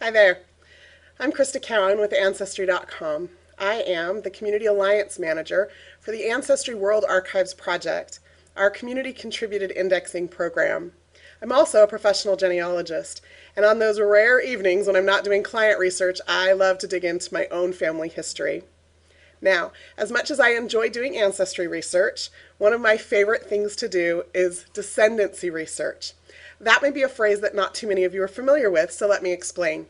Hi there. I'm Krista Cowan with Ancestry.com. I am the Community Alliance Manager for the Ancestry World Archives Project, our community-contributed indexing program. I'm also a professional genealogist, and on those rare evenings when I'm not doing client research, I love to dig into my own family history. Now, as much as I enjoy doing ancestry research, one of my favorite things to do is descendancy research. That may be a phrase that not too many of you are familiar with, so let me explain.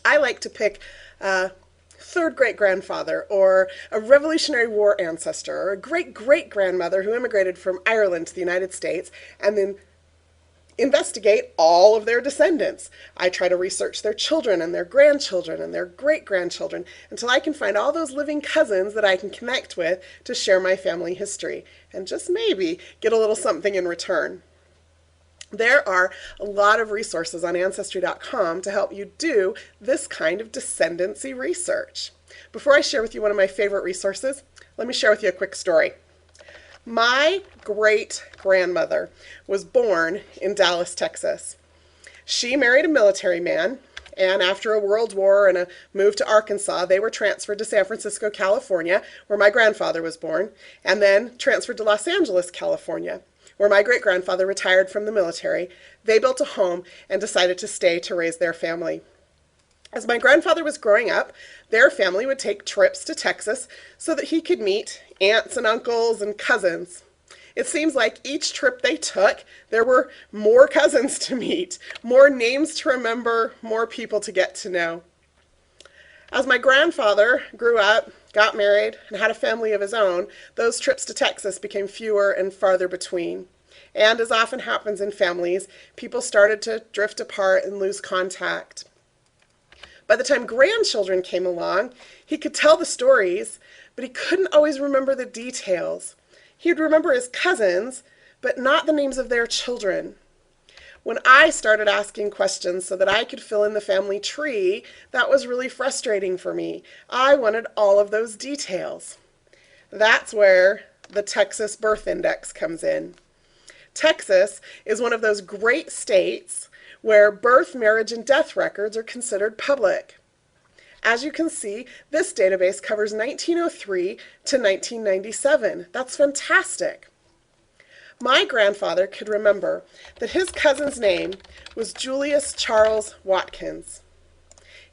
I like to pick a third great-grandfather or a Revolutionary War ancestor or a great-great-grandmother who immigrated from Ireland to the United States and then investigate all of their descendants. I try to research their children and their grandchildren and their great-grandchildren until I can find all those living cousins that I can connect with to share my family history and just maybe get a little something in return. There are a lot of resources on Ancestry.com to help you do this kind of descendancy research. Before I share with you one of my favorite resources, let me share with you a quick story. My great-grandmother was born in Dallas, Texas. She married a military man, and after a world war and a move to Arkansas, they were transferred to San Francisco, California, where my grandfather was born, and then transferred to Los Angeles, California, where my great-grandfather retired from the military. They built a home and decided to stay to raise their family. As my grandfather was growing up, their family would take trips to Texas so that he could meet aunts and uncles and cousins. It seems like each trip they took, there were more cousins to meet, more names to remember, more people to get to know. As my grandfather grew up, got married, and had a family of his own, those trips to Texas became fewer and farther between. And as often happens in families, people started to drift apart and lose contact. By the time grandchildren came along, he could tell the stories, but he couldn't always remember the details. He'd remember his cousins, but not the names of their children. When I started asking questions so that I could fill in the family tree, that was really frustrating for me. I wanted all of those details. That's where the Texas Birth Index comes in. Texas is one of those great states where birth, marriage, and death records are considered public. As you can see, this database covers 1903 to 1997. That's fantastic. My grandfather could remember that his cousin's name was Julius Charles Watkins.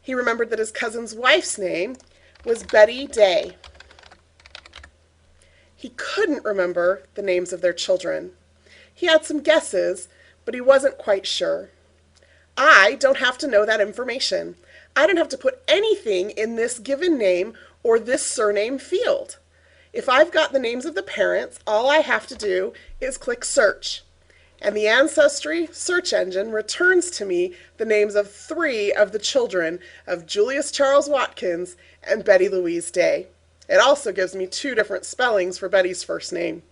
He remembered that his cousin's wife's name was Betty Day. He couldn't remember the names of their children. He had some guesses, but he wasn't quite sure. I don't have to know that information. I don't have to put anything in this given name or this surname field. If I've got the names of the parents, all I have to do is click search. And the Ancestry search engine returns to me the names of 3 of the children of Julius Charles Watkins and Betty Louise Day. It also gives me 2 different spellings for Betty's first name.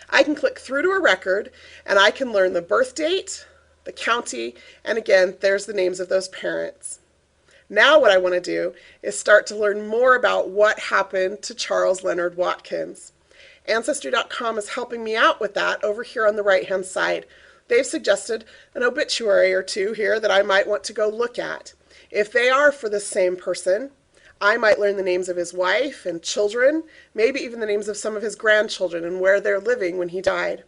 I can click through to a record and I can learn the birth date, the county, and again, there's the names of those parents. Now what I want to do is start to learn more about what happened to Charles Leonard Watkins. Ancestry.com is helping me out with that over here on the right-hand side. They've suggested an obituary or 2 here that I might want to go look at. If they are for the same person, I might learn the names of his wife and children, maybe even the names of some of his grandchildren and where they're living when he died.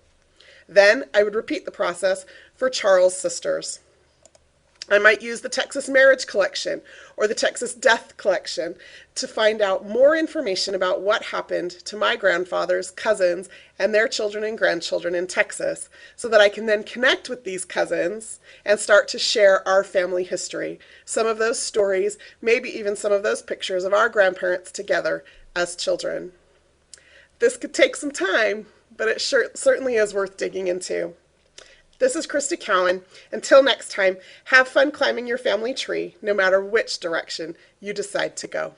Then I would repeat the process for Charles' sisters. I might use the Texas Marriage Collection or the Texas Death Collection to find out more information about what happened to my grandfather's cousins and their children and grandchildren in Texas so that I can then connect with these cousins and start to share our family history. Some of those stories, maybe even some of those pictures of our grandparents together as children. This could take some time, but it certainly is worth digging into. This is Krista Cowan. Until next time, have fun climbing your family tree, no matter which direction you decide to go.